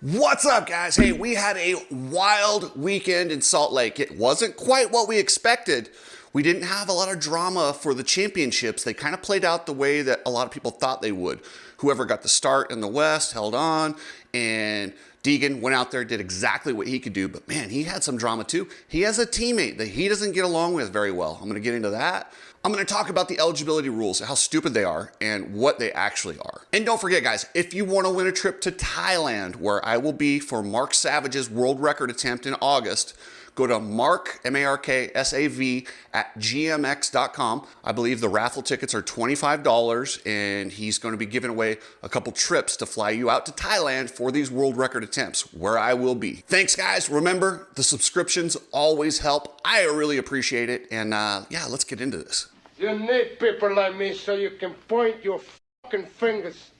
What's up, guys? Hey, we had a wild weekend in Salt Lake. It wasn't quite what we expected. We didn't have a lot of drama for the championships. They kind of played out the way that a lot of people thought they would. Whoever got the start in the West held on, and Deegan went out there, did exactly what he could do. But man, he had some drama too. He has a teammate that he doesn't get along with very well. I'm going to get into that. I'm going to talk about the eligibility rules, how stupid they are, and what they actually are. And don't forget, guys, if you want to win a trip to Thailand, where I will be for Mark Savage's world record attempt in August, go to Mark, M-A-R-K-S-A-V, at gmx.com. I believe the raffle tickets are $25, and he's going to be giving away a couple trips to fly you out to Thailand for these world record attempts, where I will be. Thanks, guys. Remember, the subscriptions always help. I really appreciate it. And yeah, let's get into this. You need people like me so you can point your fucking fingers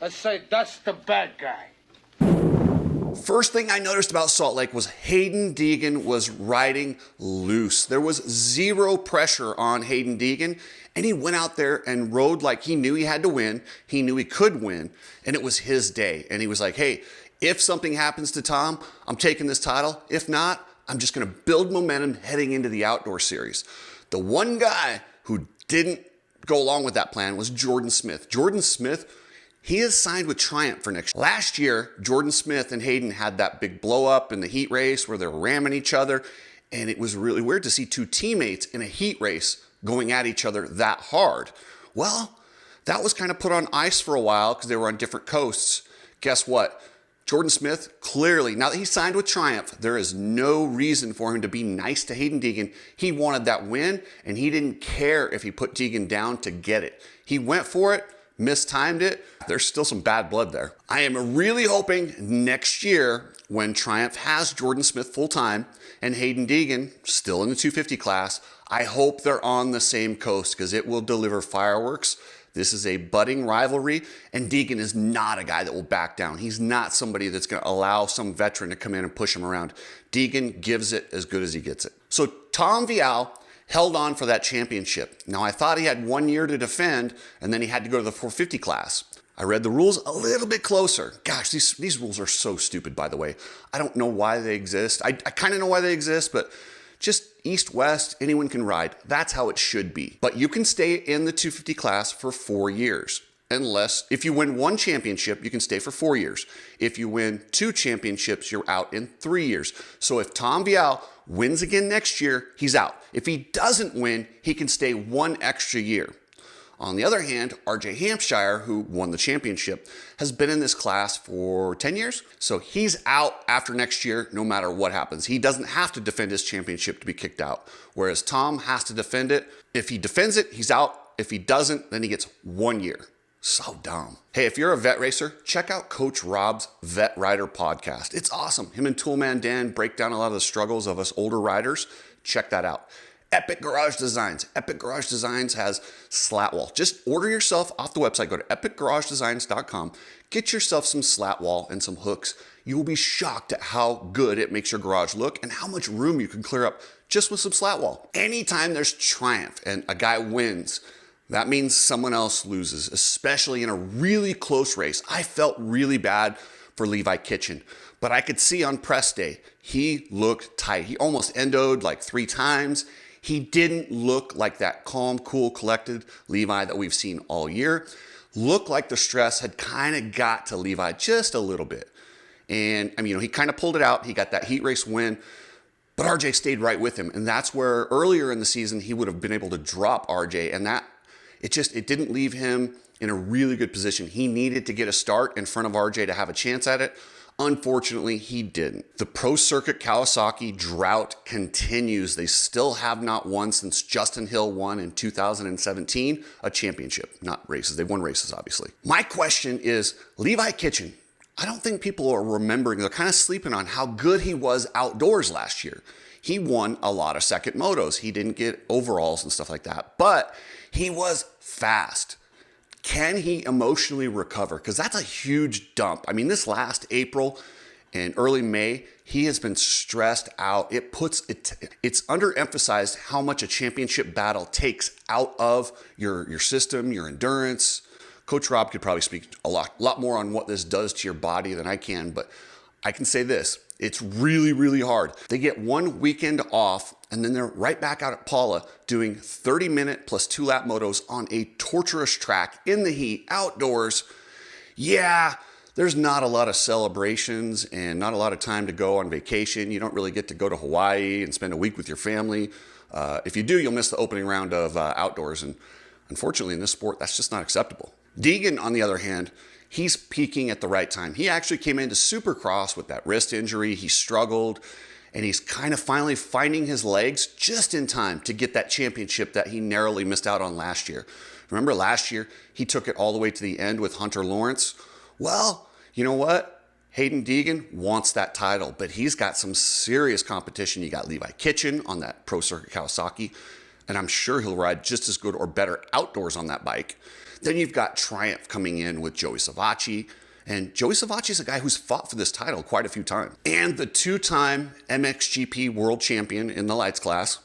and say, that's the bad guy. First thing I noticed about Salt Lake was Hayden Deegan was riding loose. There was zero pressure on Hayden Deegan, and he went out there and rode like he knew he had to win. He knew he could win, and it was his day. And he was like, hey, if something happens to Tom, I'm taking this title. If not, I'm just going to build momentum heading into the outdoor series. The one guy who didn't go along with that plan was Jordan Smith. Jordan Smith, he is signed with Triumph for next year. Last year, Jordan Smith and Hayden had that big blow up in the heat race where they're ramming each other. And it was really weird to see two teammates in a heat race going at each other that hard. Well, that was kind of put on ice for a while because they were on different coasts. Guess what? Jordan Smith, clearly, now that he signed with Triumph, there is no reason for him to be nice to Hayden Deegan. He wanted that win, and he didn't care if he put Deegan down to get it. He went for it, mistimed it. There's still some bad blood there. I am really hoping next year, when Triumph has Jordan Smith full-time and Hayden Deegan still in the 250 class, I hope they're on the same coast because it will deliver fireworks. This is a budding rivalry, and Deegan is not a guy that will back down. He's not somebody that's going to allow some veteran to come in and push him around. Deegan gives it as good as he gets it. So Tom Vial held on for that championship. Now, I thought he had 1 year to defend, and then he had to go to the 450 class. I read the rules a little bit closer. Gosh, these rules are so stupid, by the way. I don't know why they exist. I kind of know why they exist, but just east-west, anyone can ride. That's how it should be. But you can stay in the 250 class for 4 years. If you win one championship, you can stay for 4 years. If you win 2 championships, you're out in 3 years. So if Tom Vial wins again next year, he's out. If he doesn't win, he can stay 1 extra year. On the other hand, RJ Hampshire, who won the championship, has been in this class for 10 years. So he's out after next year, no matter what happens. He doesn't have to defend his championship to be kicked out, whereas Tom has to defend it. If he defends it, he's out. If he doesn't, then he gets 1 year. So dumb. Hey, if you're a vet racer, check out Coach Rob's Vet Rider podcast. It's awesome. Him and Toolman Dan break down a lot of the struggles of us older riders. Check that out. Epic Garage Designs. Epic Garage Designs has slat wall. Just order yourself off the website. Go to epicgaragedesigns.com. Get yourself some slat wall and some hooks. You will be shocked at how good it makes your garage look and how much room you can clear up just with some slat wall. Anytime there's Triumph and a guy wins, that means someone else loses, especially in a really close race. I felt really bad for Levi Kitchen, but I could see on press day, he looked tight. He almost endoed like 3 times. He didn't look like that calm, cool, collected Levi that we've seen all year. Looked like the stress had kind of got to Levi just a little bit. And I mean, he kind of pulled it out. He got that heat race win, but RJ stayed right with him. And that's where earlier in the season, he would have been able to drop RJ. And it didn't leave him in a really good position. He needed to get a start in front of RJ to have a chance at it. Unfortunately, he didn't. The Pro Circuit Kawasaki drought continues. They still have not won since Justin Hill won in 2017, a championship, not races. They won races, obviously. My question is, Levi Kitchen, I don't think people are remembering, they're kind of sleeping on how good he was outdoors last year. He won a lot of second motos. He didn't get overalls and stuff like that, but he was fast. Can he emotionally recover? Because that's a huge dump. I mean, this last April and early May, he has been stressed out. It's underemphasized how much a championship battle takes out of your system, your endurance, Coach Rob could probably speak a lot more on what this does to your body than I can, but I can say this. It's really, really hard. They get one weekend off, and then they're right back out at Paula doing 30-minute plus 2-lap motos on a torturous track in the heat, outdoors. Yeah, there's not a lot of celebrations and not a lot of time to go on vacation. You don't really get to go to Hawaii and spend a week with your family. If you do, you'll miss the opening round of outdoors, and unfortunately in this sport, that's just not acceptable. Deegan, on the other hand, he's peaking at the right time. He actually came into Supercross with that wrist injury. He struggled, and he's kind of finally finding his legs just in time to get that championship that he narrowly missed out on last year. Remember last year, he took it all the way to the end with Hunter Lawrence? Well, you know what? Hayden Deegan wants that title, but he's got some serious competition. You got Levi Kitchen on that Pro Circuit Kawasaki, and I'm sure he'll ride just as good or better outdoors on that bike. Then you've got Triumph coming in with Joey Savacci, and Joey Savacci is a guy who's fought for this title quite a few times. And the two-time MXGP world champion in the lights class,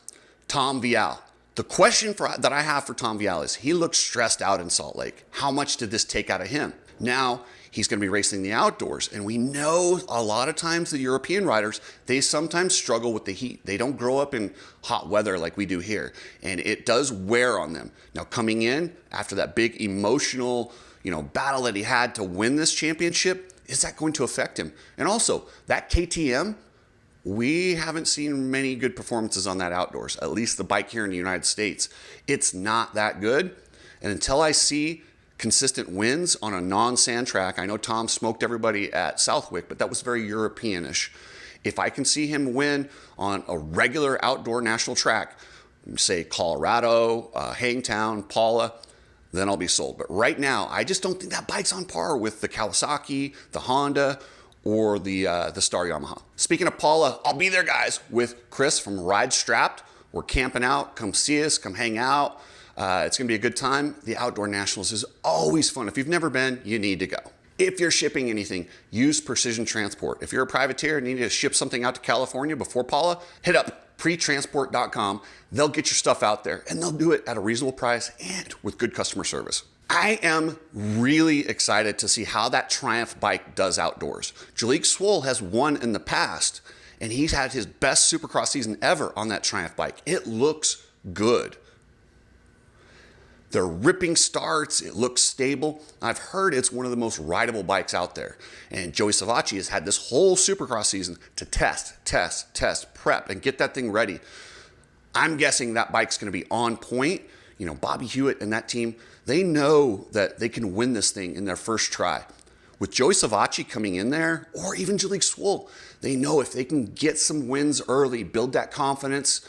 Tom Vial. The question that I have for Tom Vial is, he looked stressed out in Salt Lake. How much did this take out of him? Now, he's going to be racing the outdoors, and we know a lot of times the European riders, they sometimes struggle with the heat. They don't grow up in hot weather like we do here, and it does wear on them. Now, coming in after that big emotional, battle that he had to win this championship, is that going to affect him? And also, that KTM, we haven't seen many good performances on that outdoors, at least the bike here in the United States. It's not that good, and until I see consistent wins on a non-sand track. I know Tom smoked everybody at Southwick, but that was very Europeanish. If I can see him win on a regular outdoor national track, say Colorado, Hangtown, Paula, then I'll be sold. But right now, I just don't think that bike's on par with the Kawasaki, the Honda, or the Star Yamaha. Speaking of Paula, I'll be there, guys, with Chris from Ride Strapped. We're camping out. Come see us. Come hang out. It's going to be a good time. The Outdoor Nationals is always fun. If you've never been, you need to go. If you're shipping anything, use Precision Transport. If you're a privateer and you need to ship something out to California before Paula, hit up pretransport.com. They'll get your stuff out there, and they'll do it at a reasonable price and with good customer service. I am really excited to see how that Triumph bike does outdoors. Jalek Swoll has won in the past, and he's had his best Supercross season ever on that Triumph bike. It looks good. They're ripping starts. It looks stable. I've heard it's one of the most rideable bikes out there. And Joey Savacci has had this whole Supercross season to test, prep, and get that thing ready. I'm guessing that bike's going to be on point. Bobby Hewitt and that team, they know that they can win this thing in their first try. With Joey Savacci coming in there, or even Jalek Swoll, they know if they can get some wins early, build that confidence,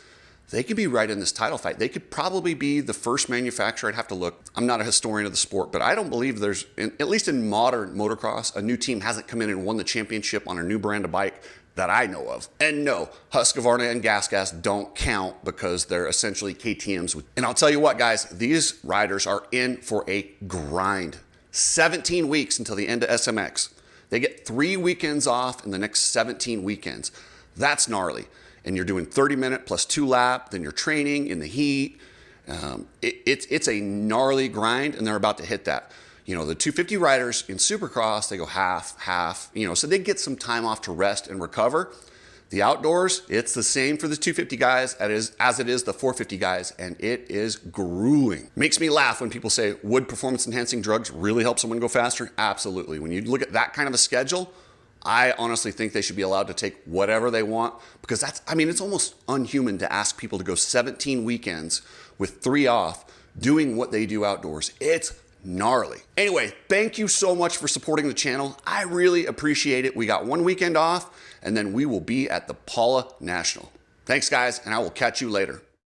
they could be right in this title fight. They could probably be the first manufacturer. I'd have to look. I'm not a historian of the sport, but I don't believe there's, at least in modern motocross, a new team hasn't come in and won the championship on a new brand of bike that I know of. And no, Husqvarna and Gas don't count because they're essentially KTMs. And I'll tell you what, guys, these riders are in for a grind. 17 weeks until the end of SMX. They get 3 weekends off in the next 17 weekends. That's gnarly. And you're doing 30-minute plus 2-lap, then you're training in the heat. It's a gnarly grind, and they're about to hit that. The 250 riders in Supercross, they go half, so they get some time off to rest and recover. The outdoors, it's the same for the 250 guys as it is the 450 guys, and it is grueling. Makes me laugh when people say, would performance-enhancing drugs really help someone go faster? Absolutely. When you look at that kind of a schedule, I honestly think they should be allowed to take whatever they want, because it's almost unhuman to ask people to go 17 weekends with 3 off doing what they do outdoors. It's gnarly. Anyway, thank you so much for supporting the channel. I really appreciate it. We got 1 weekend off, and then we will be at the Paula National. Thanks, guys, and I will catch you later.